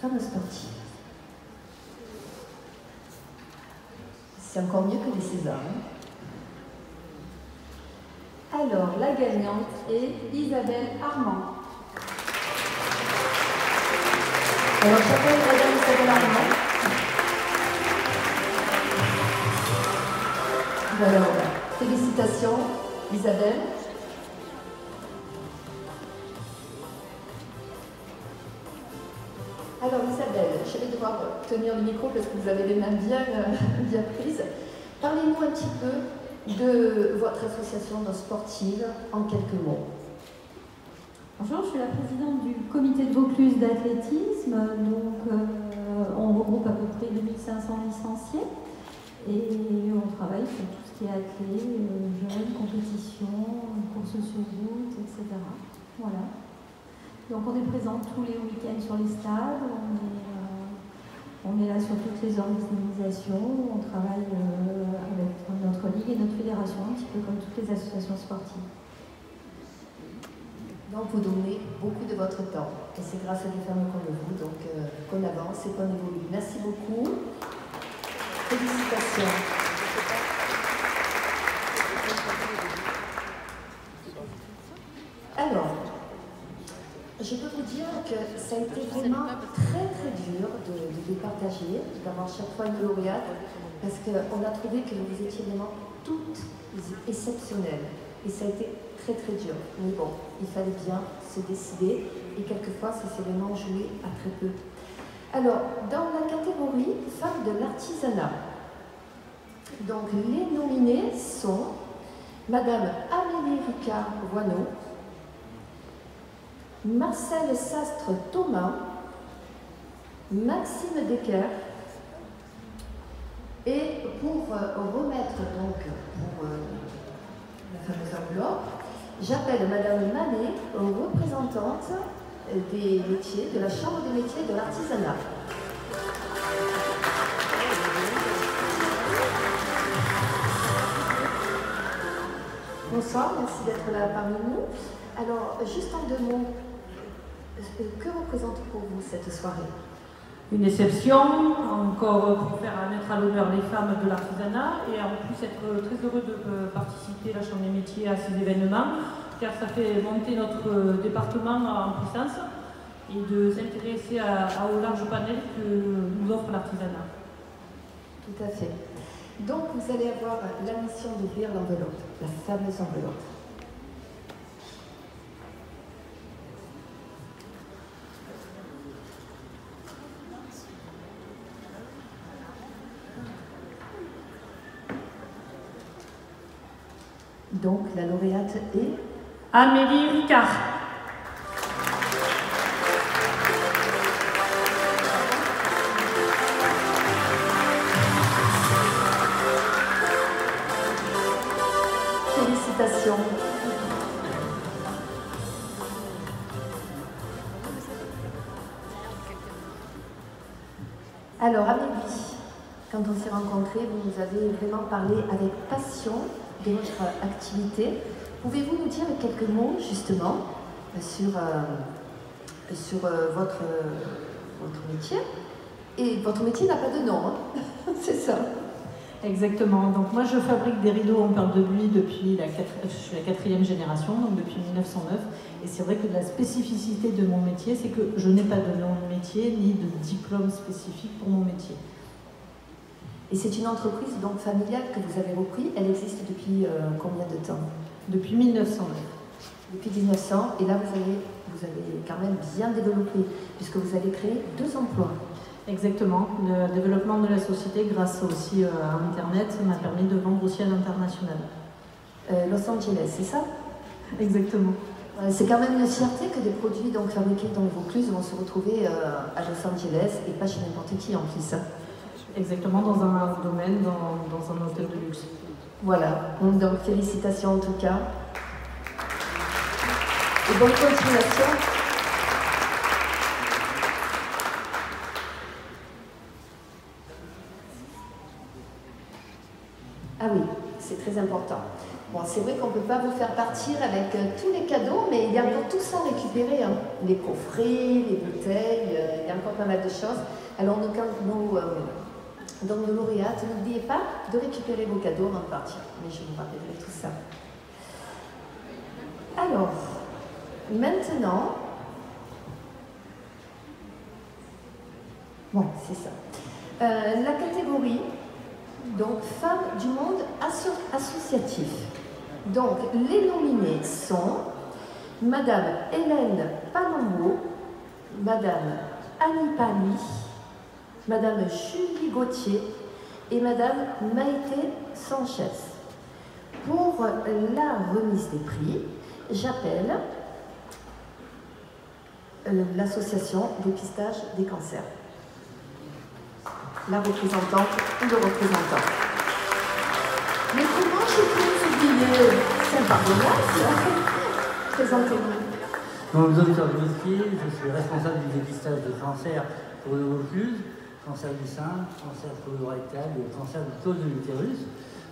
femmes sportives. C'est encore mieux que les Césars. Alors, la gagnante est Isabelle Armand. Alors, j'appelle Madame Isabelle Armand. Alors, félicitations, Isabelle. Alors, Isabelle, je vais devoir tenir le micro parce que vous avez les mains bien prises. Parlez-nous un petit peu de votre association sportive en quelques mots. Bonjour, je suis la présidente du comité de Vaucluse d'athlétisme. Donc, on regroupe à peu près 2500 licenciés et on travaille sur tout ce qui est athlé, jeunes, compétition, courses sur route, etc. Voilà. Donc, on est présent tous les week-ends sur les stades. On est là sur toutes les organisations. On travaille avec notre ligue et notre fédération, un petit peu comme toutes les associations sportives. Donc vous donnez beaucoup de votre temps et c'est grâce à des femmes comme vous donc qu'on avance et qu'on évolue. Merci beaucoup. Félicitations. Alors, je peux vous dire que ça a été vraiment très dur de départager, d'avoir chaque fois une lauréate parce qu'on a trouvé que vous étiez vraiment toutes exceptionnelles et ça a été très dur. Mais bon, il fallait bien se décider et quelquefois ça s'est vraiment joué à très peu. Alors, dans la catégorie femmes de l'artisanat, donc les nominés sont Madame Amélie Ricard-Voineau, Marcel Sastre-Thomas, Maxime Decker, et pour remettre donc pour la fameuse enveloppe, j'appelle Madame Manet, représentante des métiers, de la Chambre des métiers de l'artisanat. Bonsoir, merci d'être là parmi nous. Alors, juste en deux mots, que représente pour vous cette soirée? Une exception, encore pour faire mettre à l'honneur les femmes de l'artisanat et en plus être très heureux de participer à la Chambre des métiers à ces événements car ça fait monter notre département en puissance et de s'intéresser au large panel que nous offre l'artisanat. Tout à fait. Donc vous allez avoir la mission d'ouvrir l'enveloppe, la fameuse enveloppe. Donc la lauréate est Amélie Ricard. Félicitations. Alors Amélie, quand on s'est rencontrés, vous nous avez vraiment parlé avec passion de votre activité. Pouvez-vous nous dire quelques mots justement sur votre métier? Et votre métier n'a pas de nom, hein. C'est ça. Exactement. Donc moi je fabrique des rideaux en perle de buis depuis je suis la 4e génération, donc depuis 1909. Et c'est vrai que la spécificité de mon métier, c'est que je n'ai pas de nom de métier ni de diplôme spécifique pour mon métier. Et c'est une entreprise donc familiale que vous avez repris. Elle existe depuis combien de temps? Depuis 1909. Depuis 1900. Et là, vous avez quand même bien développé, puisque vous avez créé 2 emplois. Exactement. Le développement de la société, grâce aussi à Internet, m'a permis de vendre aussi à l'international. Los Angeles, c'est ça? Exactement. C'est quand même une fierté que des produits donc, fabriqués dans le Vaucluse vont se retrouver à Los Angeles et pas chez n'importe qui en plus. Exactement, dans un domaine, dans un hôtel de luxe. Voilà, donc félicitations en tout cas. Et bonne continuation. Ah oui, c'est très important. Bon, c'est vrai qu'on ne peut pas vous faire partir avec tous les cadeaux, mais il y a encore tout ça à récupérer. Hein. Les coffrets, les bouteilles, il y a encore pas mal de choses. Alors, nos lauréates, n'oubliez pas de récupérer vos cadeaux avant de partir. Mais je vous rappellerai tout ça. Alors, maintenant, bon, c'est ça. La catégorie, donc, femmes du monde associatif. Donc, les nominés sont Madame Hélène Palombo, Madame Annie Pali, Madame Julie Gauthier et Madame Maïté Sanchez. Pour la remise des prix, j'appelle l'association Dépistage des cancers. La représentante ou le représentant. Mais comment j'ai pu vous oublier? C'est impardonnable. Présentez-vous. Donc, docteur Gauthier, je suis responsable du dépistage de cancer pour le Vaucluse, cancer du sein, cancer colorectal et cancer du col de l'utérus.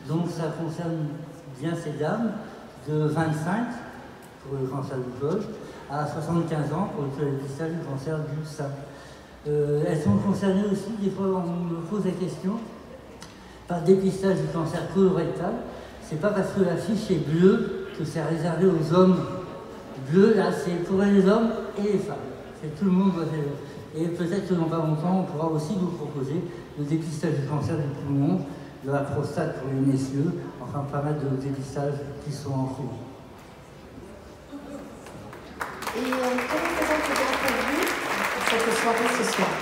Donc ça concerne bien ces dames de 25 pour le cancer du col à 75 ans pour le dépistage du cancer du sein. Elles sont concernées aussi, des fois on me pose la question, par dépistage du cancer colorectal. C'est pas parce que la fiche est bleue que c'est réservé aux hommes. Bleu, là, c'est pour les hommes et les femmes. C'est tout le monde doit faire. Et peut-être que dans pas longtemps, on pourra aussi vous proposer le dépistage du cancer du poumon, de la prostate pour les messieurs, enfin pas mal de dépistages qui sont en cours. Et comment présentez-vous cette soirée ce soir?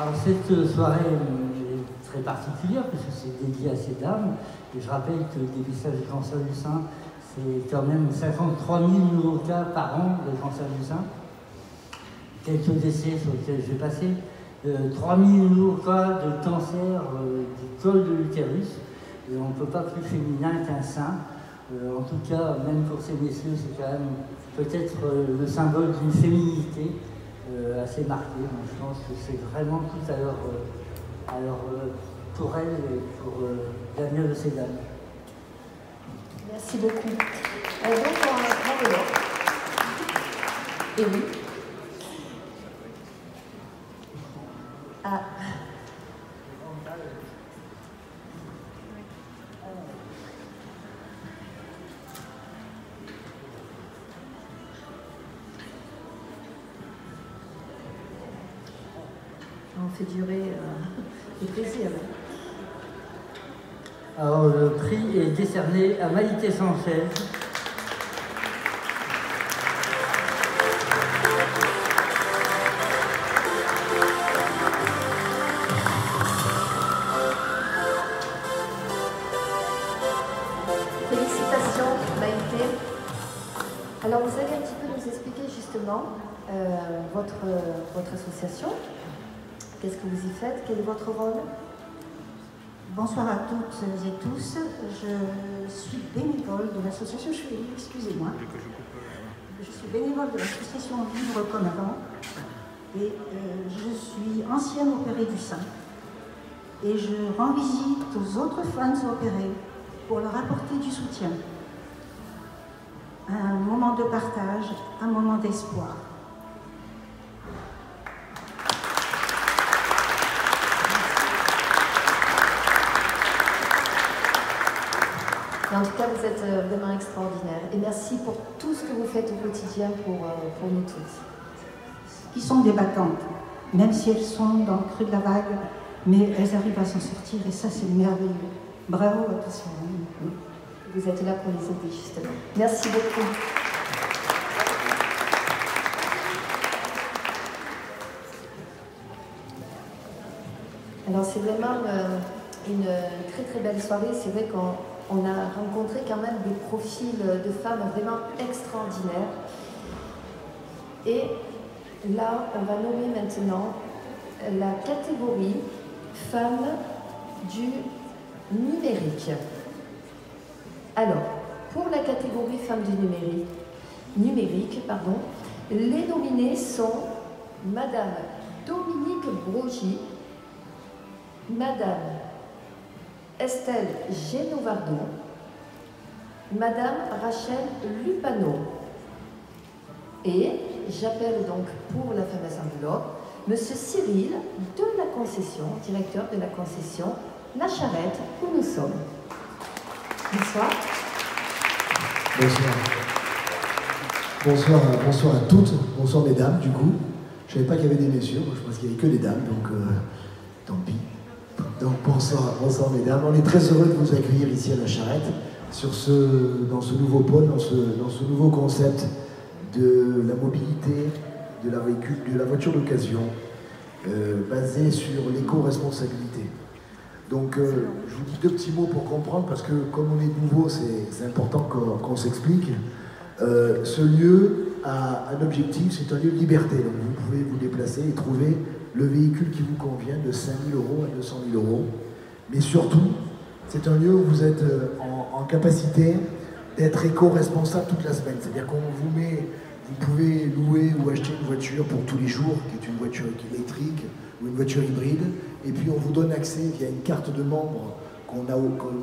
Alors cette soirée est très particulière puisque c'est dédié à ces dames. Et je rappelle que le dépistage du cancer du sein, c'est quand même 53 000 nouveaux cas par an de cancer du sein. Quelques décès sur lesquels je vais passer. 3 000 nouveaux cas de cancer du col de l'utérus. Et on ne peut pas plus féminin qu'un sein. En tout cas, même pour ces messieurs, c'est quand même peut-être le symbole d'une féminité assez marquée. Donc, je pense que c'est vraiment tout à leur pour elles et pour l'avenir de ces dames. Merci beaucoup. Donc, bravo. Et oui. Ah. On fait durer le plaisir. Alors, le prix est décerné à Maïté Sanchez. Félicitations, Maïté. Alors, vous allez un petit peu nous expliquer justement votre association. Qu'est-ce que vous y faites? Quel est votre rôle? Bonsoir à toutes et tous. Je suis bénévole de l'association, excusez-moi. Je suis bénévole de l'association Vivre comme avant et je suis ancienne opérée du sein. Et je rends visite aux autres femmes opérées pour leur apporter du soutien. Un moment de partage, un moment d'espoir. En tout cas, vous êtes vraiment extraordinaire. Et merci pour tout ce que vous faites au quotidien pour nous toutes. Qui sont des battantes, même si elles sont dans le creux de la vague, mais elles arrivent à s'en sortir et ça, c'est merveilleux. Bravo à tous. Vous êtes là pour les aider, justement. Merci beaucoup. Alors, c'est vraiment une très très belle soirée. C'est vrai qu'on a rencontré quand même des profils de femmes vraiment extraordinaires. Et là, on va nommer maintenant la catégorie femmes du numérique. Alors, pour la catégorie femmes du numérique, les nominés sont Madame Dominique Brogy, Madame Estelle Genovardo, Madame Rachel Lupano. Et j'appelle donc pour la fameuse enveloppe Monsieur Cyril de la concession, directeur de la concession La Charrette, où nous sommes. Bonsoir. Bonsoir. Bonsoir à toutes, bonsoir mesdames du coup. Je ne savais pas qu'il y avait des messieurs, moi je pense qu'il n'y avait que des dames, donc tant pis. Donc bonsoir mesdames, on est très heureux de vous accueillir ici à La Charrette, dans ce nouveau pôle, dans ce nouveau concept de la mobilité, de la voiture d'occasion, basé sur l'éco-responsabilité. Donc je vous dis deux petits mots pour comprendre, parce que comme on est nouveau, c'est important qu'on s'explique. Ce lieu a un objectif, c'est un lieu de liberté, donc vous pouvez vous déplacer et trouver le véhicule qui vous convient de 5 000 € à 200 000 €. Mais surtout, c'est un lieu où vous êtes en capacité d'être éco-responsable toute la semaine. C'est-à-dire qu'on vous met, vous pouvez louer ou acheter une voiture pour tous les jours, qui est une voiture électrique ou une voiture hybride, et puis on vous donne accès via une carte de membre qu'on a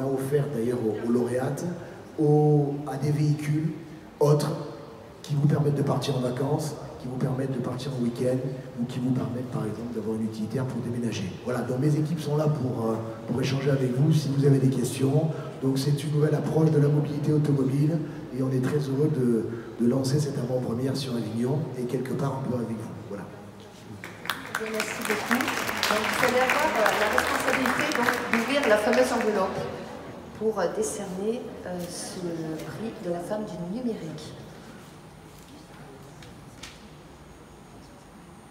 offerte d'ailleurs aux lauréates, à des véhicules autres qui vous permettent de partir en vacances, qui vous permettent de partir en week-end, ou qui vous permettent par exemple d'avoir une utilitaire pour déménager. Voilà, donc mes équipes sont là pour échanger avec vous si vous avez des questions. Donc c'est une nouvelle approche de la mobilité automobile et on est très heureux de lancer cette avant-première sur Avignon et quelque part un peu avec vous. Voilà. Merci beaucoup. Donc, vous allez avoir la responsabilité d'ouvrir la fameuse enveloppe pour décerner ce prix de la femme du numérique.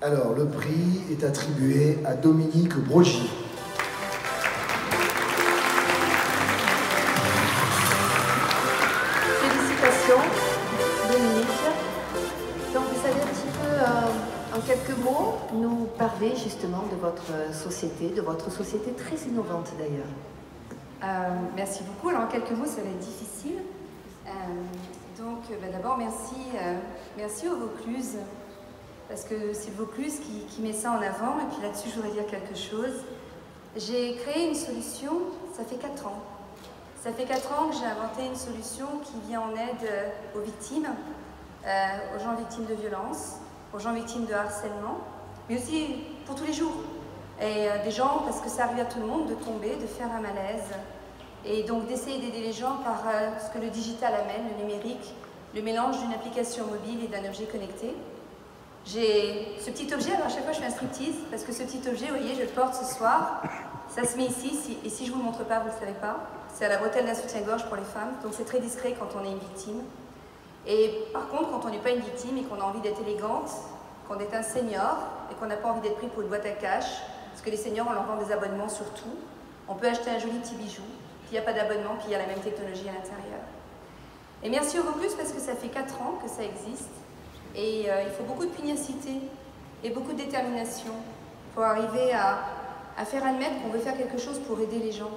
Alors, le prix est attribué à Dominique Broggi. Félicitations, Dominique. Donc, vous allez un petit peu, en quelques mots, nous parler justement de votre société très innovante d'ailleurs. Merci beaucoup. Alors, en quelques mots, ça va être difficile. D'abord, merci au Vaucluse. Parce que c'est le Vaucluse qui met ça en avant, et puis là-dessus je voudrais dire quelque chose. J'ai créé une solution, ça fait 4 ans. Ça fait 4 ans que j'ai inventé une solution qui vient en aide aux victimes, aux gens victimes de violences, aux gens victimes de harcèlement, mais aussi pour tous les jours. Et des gens, parce que ça arrive à tout le monde, de tomber, de faire un malaise. Et donc d'essayer d'aider les gens par ce que le digital amène, le numérique, le mélange d'une application mobile et d'un objet connecté. J'ai ce petit objet, alors à chaque fois je fais un striptease, parce que ce petit objet, vous voyez, je le porte ce soir, ça se met ici, et si je ne vous le montre pas, vous ne le savez pas, c'est à la bretelle d'un soutien-gorge pour les femmes, donc c'est très discret quand on est une victime. Et par contre, quand on n'est pas une victime et qu'on a envie d'être élégante, qu'on est un senior, et qu'on n'a pas envie d'être pris pour une boîte à cash, parce que les seniors, on leur vend des abonnements sur tout, on peut acheter un joli petit bijou, puis il n'y a pas d'abonnement, puis il y a la même technologie à l'intérieur. Et merci au Vaucluse, parce que ça fait 4 ans que ça existe. Et il faut beaucoup de pugnacité et beaucoup de détermination pour arriver à faire admettre qu'on veut faire quelque chose pour aider les gens.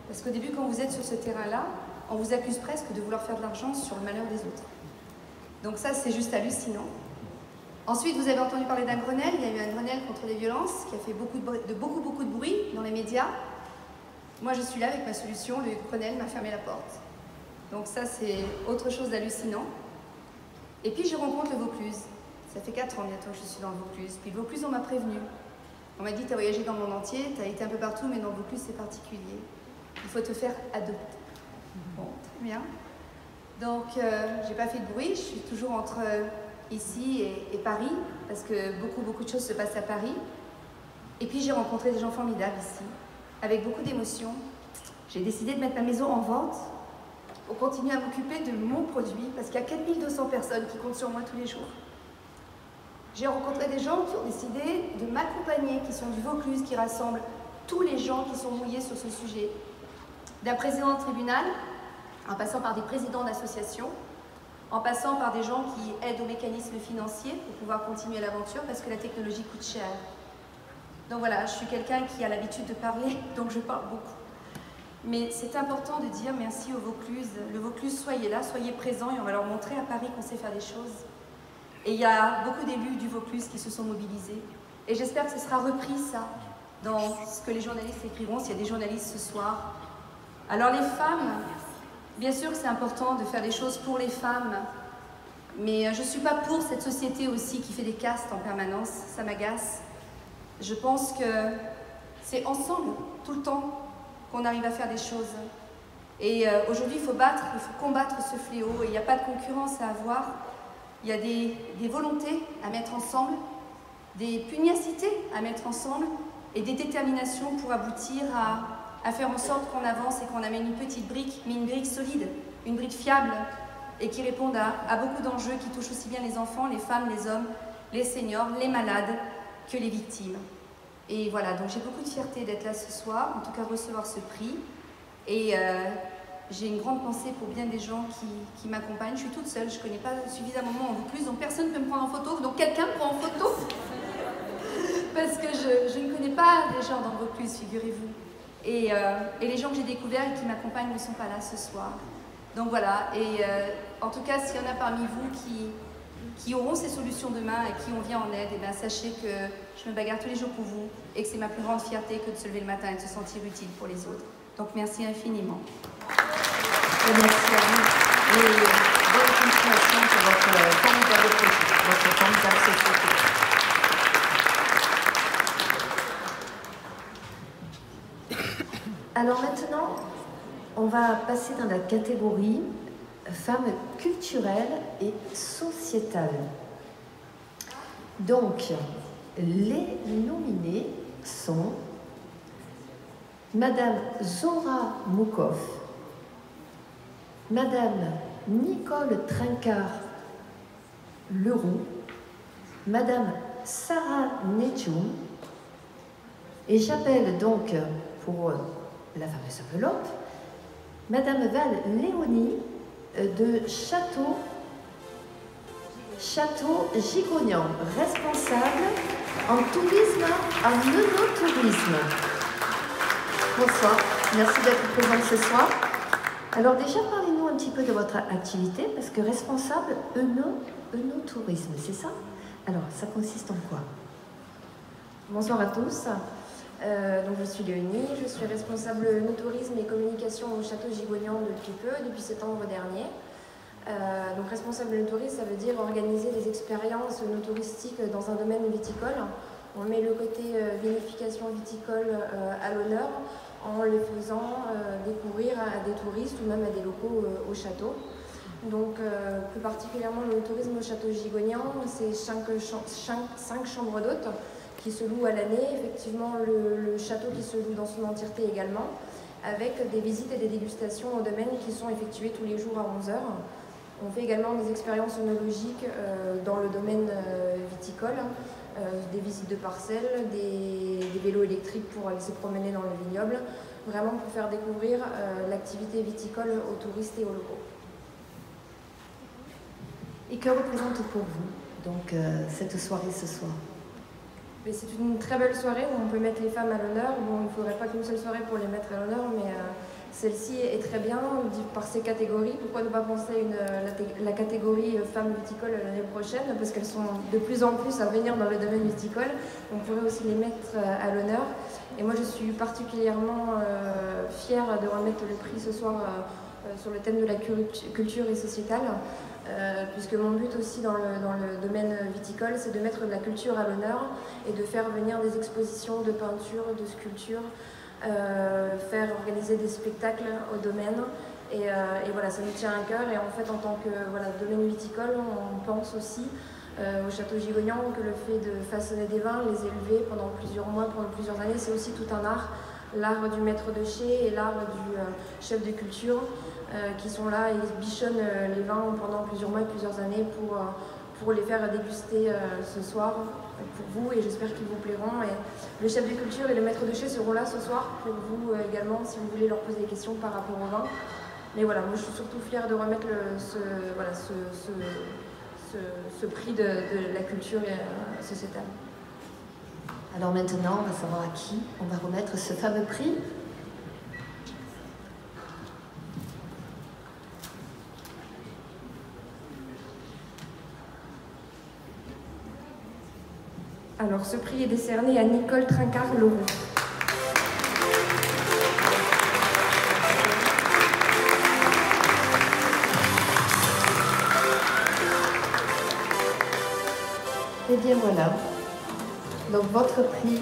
Parce qu'au début, quand vous êtes sur ce terrain-là, on vous accuse presque de vouloir faire de l'argent sur le malheur des autres. Donc ça, c'est juste hallucinant. Ensuite, vous avez entendu parler d'un Grenelle. Il y a eu un Grenelle contre les violences qui a fait beaucoup de bruit dans les médias. Moi, je suis là avec ma solution. Le Grenelle m'a fermé la porte. Donc ça, c'est autre chose d'hallucinant. Et puis je rencontre le Vaucluse. Ça fait 4 ans bientôt que je suis dans le Vaucluse. Puis le Vaucluse, on m'a prévenu. On m'a dit, tu as voyagé dans le monde entier, tu as été un peu partout, mais dans le Vaucluse, c'est particulier. Il faut te faire adopter. Bon, très bien. Donc, j'ai pas fait de bruit. Je suis toujours entre ici et Paris, parce que beaucoup de choses se passent à Paris. Et puis j'ai rencontré des gens formidables ici, avec beaucoup d'émotions. J'ai décidé de mettre ma maison en vente pour continuer à m'occuper de mon produit, parce qu'il y a 4200 personnes qui comptent sur moi tous les jours. J'ai rencontré des gens qui ont décidé de m'accompagner, qui sont du Vaucluse, qui rassemblent tous les gens qui sont mouillés sur ce sujet. D'un président de tribunal, en passant par des présidents d'associations, en passant par des gens qui aident aux mécanismes financiers pour pouvoir continuer l'aventure, parce que la technologie coûte cher. Donc voilà, je suis quelqu'un qui a l'habitude de parler, donc je parle beaucoup. Mais c'est important de dire merci au Vaucluse. Le Vaucluse, soyez là, soyez présents, et on va leur montrer à Paris qu'on sait faire des choses. Et il y a beaucoup d'élus du Vaucluse qui se sont mobilisés. Et j'espère que ce sera repris, ça, dans ce que les journalistes écriront, s'il y a des journalistes ce soir. Alors les femmes, bien sûr que c'est important de faire des choses pour les femmes, mais je ne suis pas pour cette société aussi qui fait des castes en permanence, ça m'agace. Je pense que c'est ensemble, tout le temps, qu'on arrive à faire des choses. Et aujourd'hui, il faut combattre ce fléau. Et il n'y a pas de concurrence à avoir. Il y a des volontés à mettre ensemble, des pugnacités à mettre ensemble et des déterminations pour aboutir à faire en sorte qu'on avance et qu'on amène une petite brique, mais une brique solide, une brique fiable et qui réponde à beaucoup d'enjeux qui touchent aussi bien les enfants, les femmes, les hommes, les seniors, les malades que les victimes. Et voilà, donc j'ai beaucoup de fierté d'être là ce soir, en tout cas recevoir ce prix. Et j'ai une grande pensée pour bien des gens qui m'accompagnent. Je suis toute seule, je ne connais pas suffisamment en Vaucluse, donc personne ne peut me prendre en photo. Donc quelqu'un me prend en photo parce que je ne connais pas les gens dans le Vaucluse, figurez-vous. Et les gens que j'ai découverts et qui m'accompagnent ne sont pas là ce soir. Donc voilà, et en tout cas, s'il y en a parmi vous qui auront ces solutions demain et qui ont vient en aide, et bien sachez que je me bagarre tous les jours pour vous et que c'est ma plus grande fierté que de se lever le matin et de se sentir utile pour les autres. Donc merci infiniment. Et merci à vous et bonne continuation pour votre formidable projet, votre formidable société. Alors maintenant, on va passer dans la catégorie femmes culturelles et sociétales. Donc, les nominés sont Madame Zora Moukov, Madame Nicole Trincart-Leroux, Madame Sarah Nedjoum, et j'appelle donc pour la fameuse enveloppe Madame Val-Léonie de Château-Gigognan, responsable en tourisme, en œnotourisme. Bonsoir, merci d'être présente ce soir. Alors déjà, parlez-nous un petit peu de votre activité, parce que responsable œnotourisme, c'est ça? Alors, ça consiste en quoi? Bonsoir à tous. Donc je suis Léonie, je suis responsable œnotourisme et communication au Château Gigognan depuis septembre dernier. Donc responsable œnotourisme, ça veut dire organiser des expériences œnotouristiques dans un domaine viticole. On met le côté vinification viticole à l'honneur en les faisant découvrir à des touristes ou même à des locaux au château. Donc plus particulièrement le tourisme au Château Gigognan, c'est 5 chambres d'hôtes qui se louent à l'année, effectivement le château qui se loue dans son entièreté également, avec des visites et des dégustations au domaine qui sont effectuées tous les jours à 11h. On fait également des expériences œnologiques dans le domaine viticole, des visites de parcelles, des vélos électriques pour aller se promener dans le vignoble, vraiment pour faire découvrir l'activité viticole aux touristes et aux locaux. Et que représente pour vous donc cette soirée ce soir? C'est une très belle soirée où on peut mettre les femmes à l'honneur. Bon, il ne faudrait pas qu'une seule soirée pour les mettre à l'honneur, mais celle-ci est très bien par ses catégories. Pourquoi ne pas penser la catégorie femmes viticoles l'année prochaine, parce qu'elles sont de plus en plus à venir dans le domaine viticole. On pourrait aussi les mettre à l'honneur. Et moi, je suis particulièrement fière de remettre le prix ce soir sur le thème de la culture et sociétale. Puisque mon but aussi dans le domaine viticole, c'est de mettre de la culture à l'honneur et de faire venir des expositions de peinture, de sculpture, faire organiser des spectacles au domaine. Et voilà, ça nous tient à cœur. Et en fait, en tant que domaine viticole, on pense aussi au Château Gigognan que le fait de façonner des vins, les élever pendant plusieurs mois, pendant plusieurs années, c'est aussi tout un art. L'art du maître de chai et l'art du chef de culture qui sont là et bichonnent les vins pendant plusieurs mois et plusieurs années pour les faire déguster ce soir pour vous, et j'espère qu'ils vous plairont. Et le chef de culture et le maître de chai seront là ce soir pour vous également si vous voulez leur poser des questions par rapport au vin. Mais voilà, moi je suis surtout fière de remettre ce prix de la culture sociétale. Alors maintenant, on va savoir à qui on va remettre ce fameux prix. Alors ce prix est décerné à Nicole Trincart-Leroux. Et bien voilà. Donc votre prix.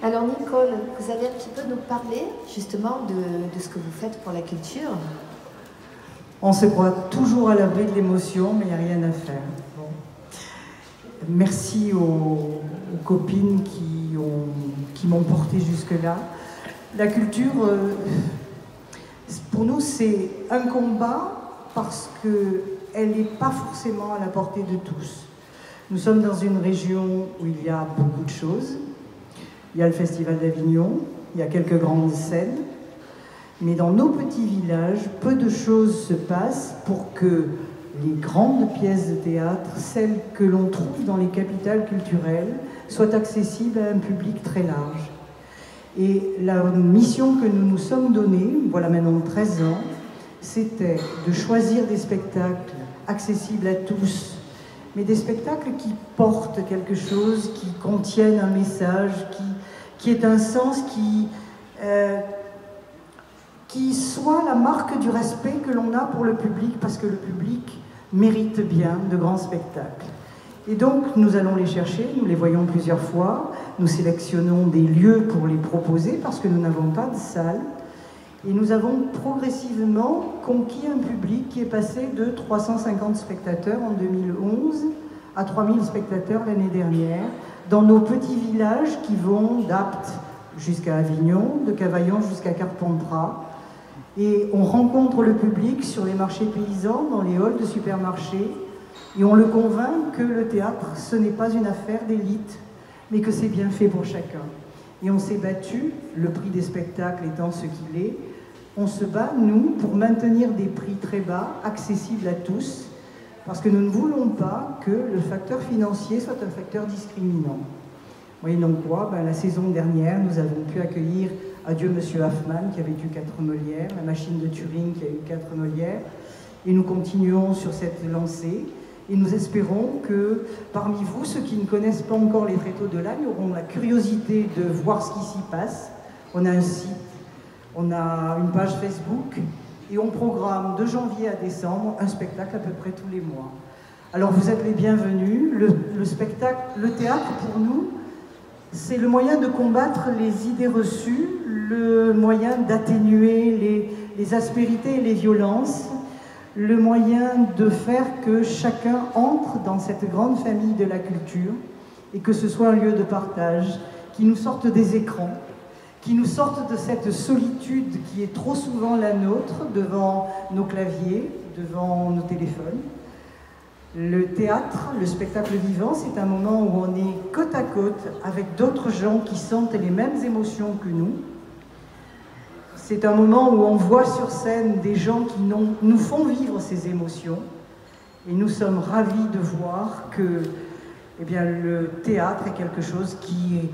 Alors Nicole, vous allez un petit peu nous parler justement de ce que vous faites pour la culture. On se croit toujours à l'abri de l'émotion, mais il n'y a rien à faire. Bon. Merci aux copines qui m'ont porté jusque-là. La culture, pour nous, c'est un combat parce qu'elle n'est pas forcément à la portée de tous. Nous sommes dans une région où il y a beaucoup de choses. Il y a le Festival d'Avignon, il y a quelques grandes scènes. Mais dans nos petits villages, peu de choses se passent pour que les grandes pièces de théâtre, celles que l'on trouve dans les capitales culturelles, soient accessibles à un public très large. Et la mission que nous nous sommes donnée, voilà maintenant 13 ans, c'était de choisir des spectacles accessibles à tous, mais des spectacles qui portent quelque chose, qui contiennent un message, qui est un sens, qui soit la marque du respect que l'on a pour le public, parce que le public mérite bien de grands spectacles. Et donc, nous allons les chercher, nous les voyons plusieurs fois, nous sélectionnons des lieux pour les proposer, parce que nous n'avons pas de salle, et nous avons progressivement conquis un public qui est passé de 350 spectateurs en 2011 à 3000 spectateurs l'année dernière, dans nos petits villages qui vont d'Apt jusqu'à Avignon, de Cavaillon jusqu'à Carpentras. Et on rencontre le public sur les marchés paysans, dans les halls de supermarchés, et on le convainc que le théâtre, ce n'est pas une affaire d'élite, mais que c'est bien fait pour chacun. Et on s'est battu, le prix des spectacles étant ce qu'il est, on se bat, nous, pour maintenir des prix très bas, accessibles à tous, parce que nous ne voulons pas que le facteur financier soit un facteur discriminant. Moyennant quoi, la saison dernière, nous avons pu accueillir Adieu Monsieur Hoffmann, qui avait eu 4 Molières, La Machine de Turing, qui a eu 4 Molières, et nous continuons sur cette lancée, et nous espérons que parmi vous, ceux qui ne connaissent pas encore les Tréteaux de l'Agne auront la curiosité de voir ce qui s'y passe. On a un site, on a une page Facebook, et on programme de janvier à décembre un spectacle à peu près tous les mois. Alors vous êtes les bienvenus. Le spectacle, le théâtre pour nous, c'est le moyen de combattre les idées reçues, le moyen d'atténuer les aspérités et les violences, le moyen de faire que chacun entre dans cette grande famille de la culture et que ce soit un lieu de partage, qui nous sorte des écrans, qui nous sortent de cette solitude qui est trop souvent la nôtre devant nos claviers, devant nos téléphones. Le théâtre, le spectacle vivant, c'est un moment où on est côte à côte avec d'autres gens qui sentent les mêmes émotions que nous. C'est un moment où on voit sur scène des gens qui nous font vivre ces émotions. Et nous sommes ravis de voir que le théâtre est quelque chose qui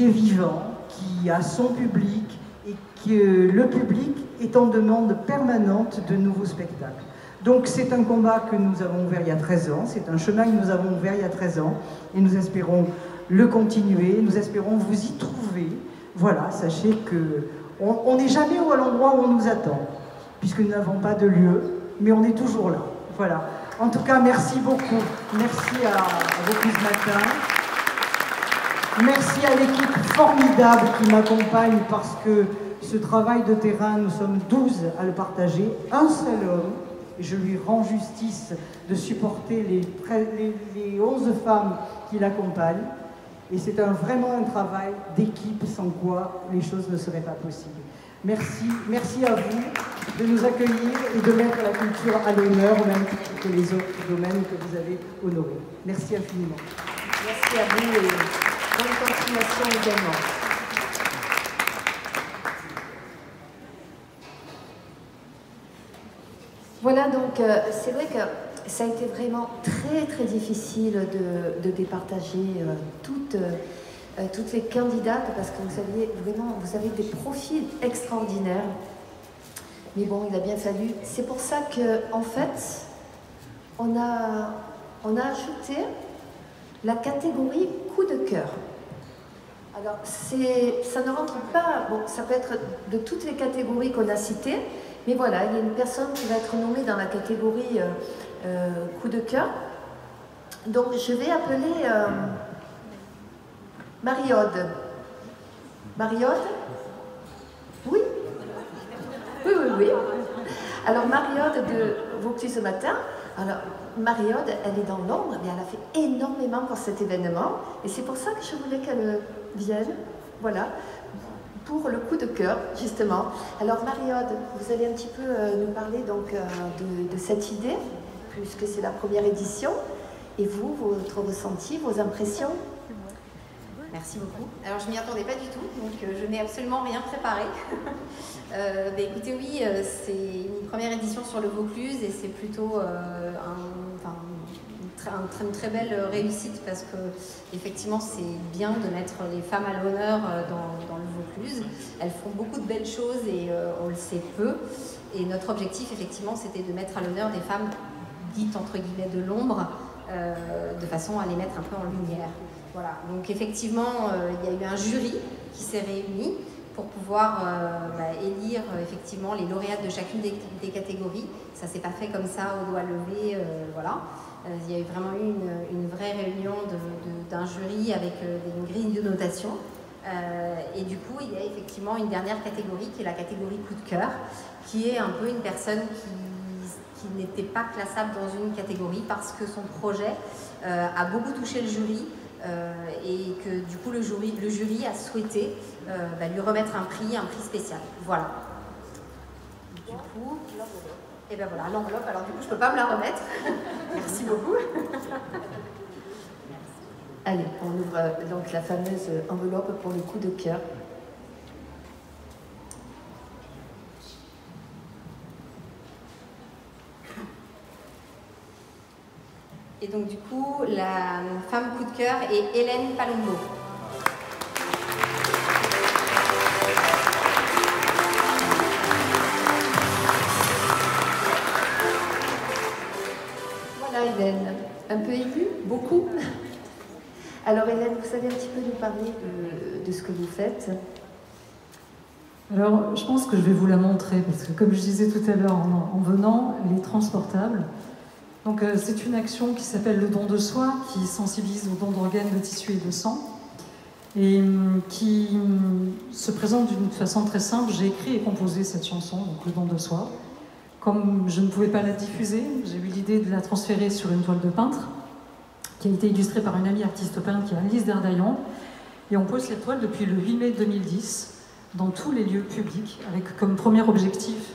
est vivant, qui a son public et que le public est en demande permanente de nouveaux spectacles. Donc c'est un combat que nous avons ouvert il y a 13 ans, c'est un chemin que nous avons ouvert il y a 13 ans et nous espérons le continuer, nous espérons vous y trouver. Voilà, sachez qu'on n'est jamais à l'endroit où on nous attend, puisque nous n'avons pas de lieu, mais on est toujours là. Voilà. En tout cas, merci beaucoup. Merci à vous ce matin. Merci à l'équipe formidable qui m'accompagne parce que ce travail de terrain, nous sommes 12 à le partager. Un seul homme, et je lui rends justice de supporter les 11 femmes qui l'accompagnent. Et c'est vraiment un travail d'équipe sans quoi les choses ne seraient pas possibles. Merci à vous de nous accueillir et de mettre la culture à l'honneur, au même titre que les autres domaines que vous avez honorés. Merci infiniment. Merci à vous et bonne continuation également. Voilà, donc c'est vrai que ça a été vraiment très très difficile de départager toutes les candidates parce que vous avez des profils extraordinaires. Mais bon, il a bien fallu. C'est pour ça que en fait, on a ajouté la catégorie coup de cœur. Alors, ça ne rentre pas, bon, ça peut être de toutes les catégories qu'on a citées, mais voilà, il y a une personne qui va être nommée dans la catégorie coup de cœur. Donc, je vais appeler Marie-Aude. Marie-Aude? Oui? Oui, oui, oui. Alors, Marie-Aude de Vaucluse ce matin. Alors, Marie-Aude, elle est dans l'ombre, mais elle a fait énormément pour cet événement. Et c'est pour ça que je voulais qu'elle vienne. Voilà. Pour le coup de cœur, justement. Alors, Marie-Aude, vous allez un petit peu nous parler donc, de cette idée, puisque c'est la première édition. Et vous, votre ressenti, vos impressions? Merci beaucoup. Alors, je ne m'y attendais pas du tout, donc je n'ai absolument rien préparé. Écoutez, oui, c'est une première édition sur le Vaucluse et c'est plutôt une très belle réussite parce que, effectivement, c'est bien de mettre les femmes à l'honneur dans le Vaucluse. Elles font beaucoup de belles choses et on le sait peu. Et notre objectif, effectivement, c'était de mettre à l'honneur des femmes dites, entre guillemets, de l'ombre, de façon à les mettre un peu en lumière. Voilà, donc effectivement, il y a eu un jury qui s'est réuni pour pouvoir élire effectivement les lauréates de chacune des catégories. Ça ne s'est pas fait comme ça au doigt levé, voilà. Il y a eu vraiment eu une vraie réunion d'un jury avec une grille de notation. Et du coup, il y a effectivement une dernière catégorie qui est la catégorie coup de cœur, qui est un peu une personne qui n'était pas classable dans une catégorie parce que son projet a beaucoup touché le jury. Et que du coup le jury a souhaité lui remettre un prix spécial. Voilà. Du coup, et ben voilà, l'enveloppe, alors du coup je peux pas me la remettre. Merci beaucoup. Allez, on ouvre donc la fameuse enveloppe pour le coup de cœur. Et donc du coup, la femme coup de cœur est Hélène Palombo. Voilà Hélène, un peu émue, beaucoup. Alors Hélène, vous savez un petit peu nous parler de ce que vous faites? Alors, je pense que je vais vous la montrer, parce que comme je disais tout à l'heure en venant, elle est transportable. Donc c'est une action qui s'appelle le don de soi, qui sensibilise au don d'organes, de tissus et de sang, et qui se présente d'une façon très simple. J'ai écrit et composé cette chanson, donc le don de soi. Comme je ne pouvais pas la diffuser, j'ai eu l'idée de la transférer sur une toile de peintre, qui a été illustrée par une amie artiste peintre qui est Alice Derdaillon, et on pose cette toile depuis le 8 mai 2010 dans tous les lieux publics, avec comme premier objectif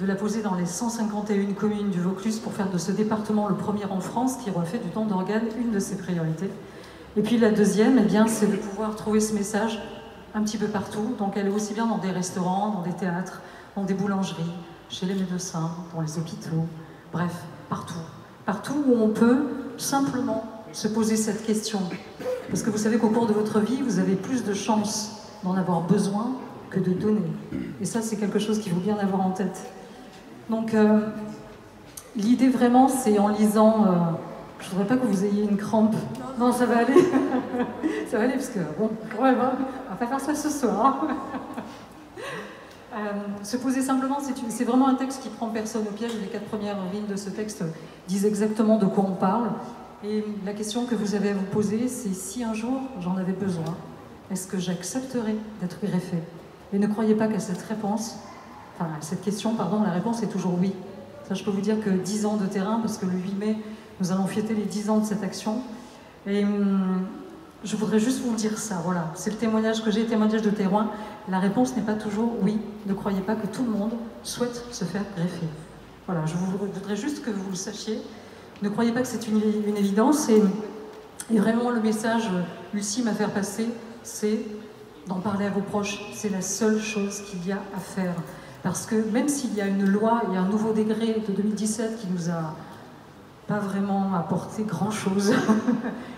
de la poser dans les 151 communes du Vaucluse pour faire de ce département le premier en France qui refait du don d'organes une de ses priorités. Et puis la deuxième, c'est de pouvoir trouver ce message un petit peu partout. Donc elle est aussi bien dans des restaurants, dans des théâtres, dans des boulangeries, chez les médecins, dans les hôpitaux, bref, partout. Partout où on peut simplement se poser cette question. Parce que vous savez qu'au cours de votre vie, vous avez plus de chances d'en avoir besoin que de donner. Et ça, c'est quelque chose qu'il faut bien avoir en tête. Donc, l'idée vraiment, c'est en lisant... je ne voudrais pas que vous ayez une crampe. Non, ça va aller. Ça va aller, parce que, bon, quand même, on va pas faire ça ce soir. Se poser simplement, c'est vraiment un texte qui prend personne au piège. Les 4 premières lignes de ce texte disent exactement de quoi on parle. Et la question que vous avez à vous poser, c'est si un jour j'en avais besoin, est-ce que j'accepterais d'être greffée? Et ne croyez pas qu'à cette réponse... Enfin, cette question, pardon, la réponse est toujours oui. Ça, je peux vous dire que 10 ans de terrain, parce que le 8 mai, nous allons fêter les 10 ans de cette action. Et je voudrais juste vous dire ça, voilà. C'est le témoignage que j'ai, témoignage de terrain. La réponse n'est pas toujours oui. Ne croyez pas que tout le monde souhaite se faire greffer. Voilà, je voudrais juste que vous le sachiez. Ne croyez pas que c'est une évidence. Et vraiment, le message ultime à faire passer, c'est d'en parler à vos proches. C'est la seule chose qu'il y a à faire. Parce que même s'il y a une loi et un nouveau décret de 2017 qui nous a pas vraiment apporté grand-chose,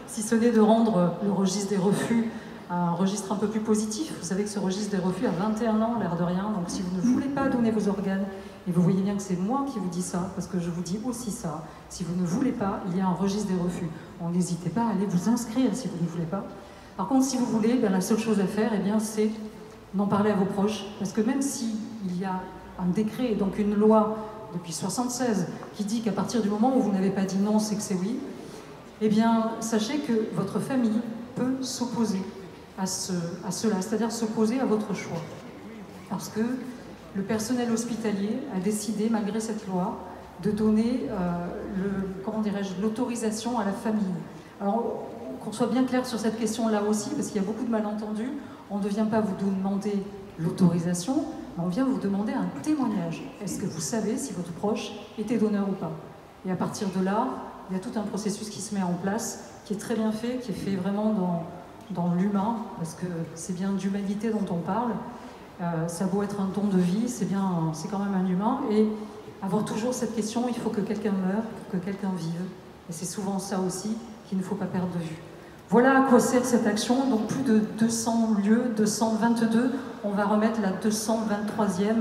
si ce n'est de rendre le registre des refus un registre un peu plus positif. Vous savez que ce registre des refus a 21 ans, l'air de rien. Donc si vous ne voulez pas donner vos organes, et vous voyez bien que c'est moi qui vous dis ça, parce que je vous dis aussi ça, si vous ne voulez pas, il y a un registre des refus. Donc n'hésitez pas à aller vous inscrire si vous ne voulez pas. Par contre, si vous voulez, la seule chose à faire, c'est d'en parler à vos proches, parce que même s'il y a un décret, donc une loi depuis 1976, qui dit qu'à partir du moment où vous n'avez pas dit non, c'est que c'est oui, eh bien, sachez que votre famille peut s'opposer. à cela, c'est-à-dire s'opposer à votre choix. Parce que le personnel hospitalier a décidé, malgré cette loi, de donner l'autorisation à la famille. Alors, qu'on soit bien clair sur cette question-là aussi, parce qu'il y a beaucoup de malentendus, on ne vient pas vous demander l'autorisation, mais on vient vous demander un témoignage. Est-ce que vous savez si votre proche était donneur ou pas? Et à partir de là, il y a tout un processus qui se met en place, qui est très bien fait, qui est fait vraiment dans l'humain, parce que c'est bien d'humanité dont on parle. Ça a beau être un don de vie, c'est quand même un humain. Et avoir toujours cette question, il faut que quelqu'un meure pour que quelqu'un vive. Et c'est souvent ça aussi qu'il ne faut pas perdre de vue. Voilà à quoi sert cette action. Donc plus de 200 lieux, 222. On va remettre la 223e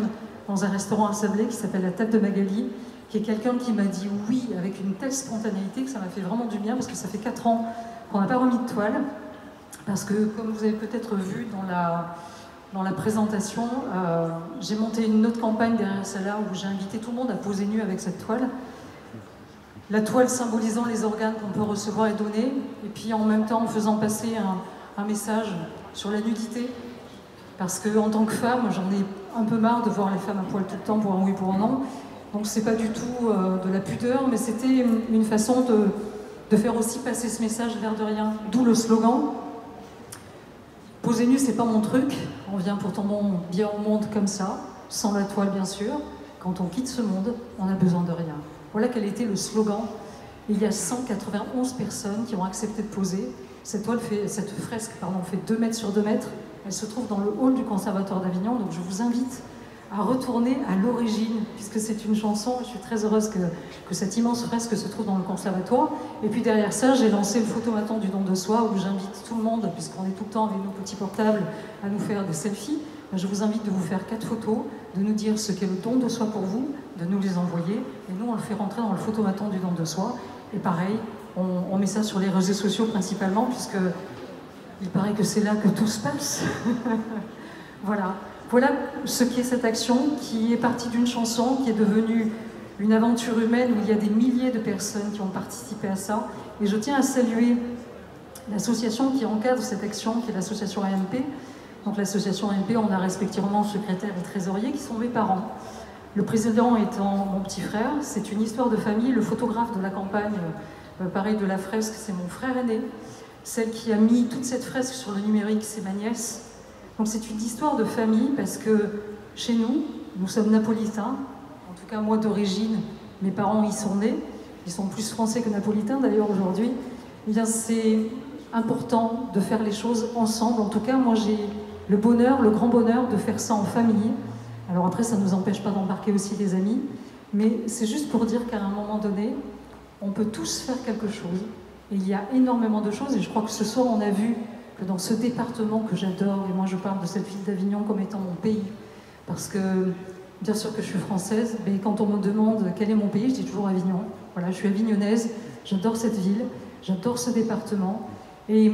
dans un restaurant à Sablé qui s'appelle la Table de Magali, qui est quelqu'un qui m'a dit oui avec une telle spontanéité que ça m'a fait vraiment du bien, parce que ça fait 4 ans qu'on n'a pas remis de toile. Parce que, comme vous avez peut-être vu dans la présentation, j'ai monté une autre campagne derrière celle-là où j'ai invité tout le monde à poser nu avec cette toile. La toile symbolisant les organes qu'on peut recevoir et donner, et puis en même temps en faisant passer un message sur la nudité. Parce qu'en tant que femme, j'en ai un peu marre de voir les femmes à poil tout le temps pour un oui, pour un non. Donc c'est pas du tout de la pudeur, mais c'était une façon de faire aussi passer ce message l'air de rien. D'où le slogan. Poser nu, c'est pas mon truc. On vient pourtant bien au monde comme ça, sans la toile bien sûr. Quand on quitte ce monde, on a besoin de rien. Voilà quel était le slogan. Il y a 191 personnes qui ont accepté de poser. Cette fresque fait 2 mètres sur 2 mètres. Elle se trouve dans le hall du Conservatoire d'Avignon. Donc je vous invite à retourner à l'origine, puisque c'est une chanson. Je suis très heureuse que cette immense fresque se trouve dans le Conservatoire. Et puis derrière ça, j'ai lancé le photomaton du don de soi, où j'invite tout le monde, puisqu'on est tout le temps avec nos petits portables, à nous faire des selfies. Je vous invite de vous faire 4 photos, de nous dire ce qu'est le don de soi pour vous, de nous les envoyer. Et nous, on le fait rentrer dans le photomaton du don de soi. Et pareil, on met ça sur les réseaux sociaux principalement, puisque il paraît que c'est là que tout se passe. Voilà ce qu'est cette action, qui est partie d'une chanson, qui est devenue une aventure humaine où il y a des milliers de personnes qui ont participé à ça. Et je tiens à saluer l'association qui encadre cette action, qui est l'association AMP. Donc l'association AMP, on a respectivement secrétaire et trésorier qui sont mes parents. Le président étant mon petit frère. C'est une histoire de famille. Le photographe de la campagne, pareil de la fresque, c'est mon frère aîné. Celle qui a mis toute cette fresque sur le numérique, c'est ma nièce. Donc c'est une histoire de famille parce que chez nous sommes napolitains. En tout cas, moi d'origine, mes parents y sont nés. Ils sont plus français que napolitains d'ailleurs aujourd'hui. Eh bien, c'est important de faire les choses ensemble. En tout cas, moi j'ai le grand bonheur de faire ça en famille. Alors après, ça ne nous empêche pas d'embarquer aussi des amis. Mais c'est juste pour dire qu'à un moment donné, on peut tous faire quelque chose. Et il y a énormément de choses. Et je crois que ce soir, on a vu que dans ce département que j'adore, et moi je parle de cette ville d'Avignon comme étant mon pays, parce que, bien sûr que je suis française, mais quand on me demande quel est mon pays, je dis toujours Avignon. Voilà, je suis avignonnaise, j'adore cette ville, j'adore ce département, et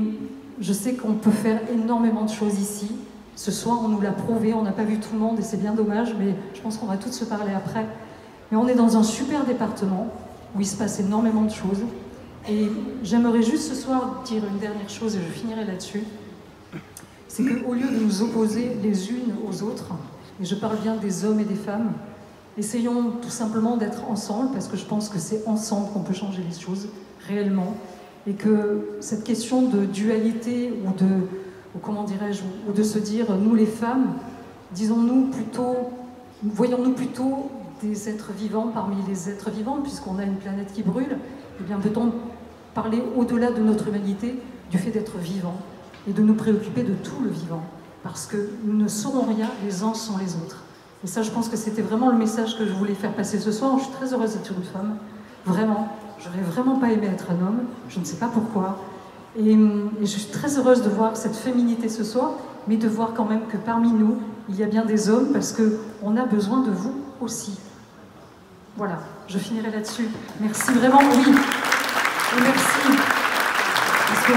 je sais qu'on peut faire énormément de choses ici. Ce soir, on nous l'a prouvé, on n'a pas vu tout le monde, et c'est bien dommage, mais je pense qu'on va tous se parler après. Mais on est dans un super département, où il se passe énormément de choses. Et j'aimerais juste ce soir dire une dernière chose, et je finirai là-dessus. C'est qu'au lieu de nous opposer les unes aux autres, et je parle bien des hommes et des femmes, essayons tout simplement d'être ensemble, parce que je pense que c'est ensemble qu'on peut changer les choses, réellement. Et que cette question de dualité, ou de se dire, nous les femmes, voyons-nous plutôt des êtres vivants parmi les êtres vivants, puisqu'on a une planète qui brûle. Eh bien, peut-on parler au-delà de notre humanité, du fait d'être vivant, et de nous préoccuper de tout le vivant, parce que nous ne serons rien les uns sans les autres. Et ça, je pense que c'était vraiment le message que je voulais faire passer ce soir. Je suis très heureuse d'être une femme, vraiment. J'aurais vraiment pas aimé être un homme, je ne sais pas pourquoi. Et je suis très heureuse de voir cette féminité ce soir, mais de voir quand même que parmi nous, il y a bien des hommes, parce qu'on a besoin de vous aussi. Voilà, je finirai là-dessus. Merci vraiment, oui. Et merci. Parce que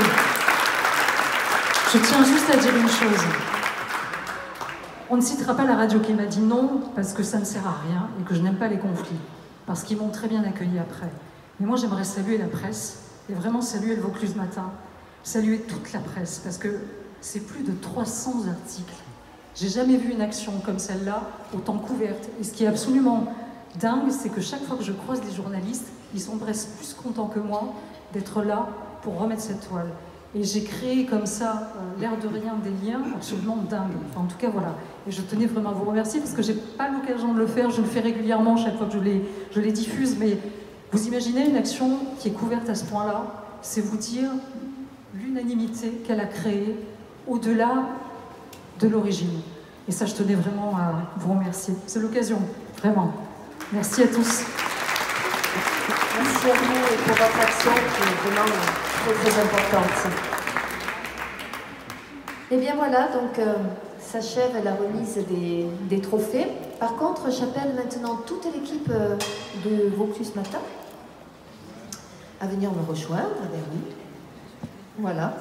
je tiens juste à dire une chose. On ne citera pas la radio qui m'a dit non, parce que ça ne sert à rien et que je n'aime pas les conflits. Parce qu'ils m'ont très bien accueilli après. Mais moi, j'aimerais saluer la presse, et vraiment saluer le Vaucluse Matin. Saluer toute la presse, parce que c'est plus de 300 articles. J'ai jamais vu une action comme celle-là, autant couverte. Et ce qui est absolument dingue, c'est que chaque fois que je croise des journalistes, ils sont presque plus contents que moi d'être là pour remettre cette toile. Et j'ai créé comme ça, l'air de rien, des liens absolument dingues. Enfin, en tout cas, voilà. Et je tenais vraiment à vous remercier parce que j'ai pas l'occasion de le faire. Je le fais régulièrement chaque fois que je les diffuse. Mais vous imaginez une action qui est couverte à ce point-là, c'est vous dire l'unanimité qu'elle a créée au-delà de l'origine. Et ça, je tenais vraiment à vous remercier. C'est l'occasion, vraiment. Merci à tous. Merci à vous et pour votre action qui est vraiment très très importante. Et bien voilà, donc s'achève la remise des trophées. Par contre, j'appelle maintenant toute l'équipe de Vaucluse Matin à venir me rejoindre vers nous. Voilà.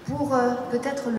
Pour peut-être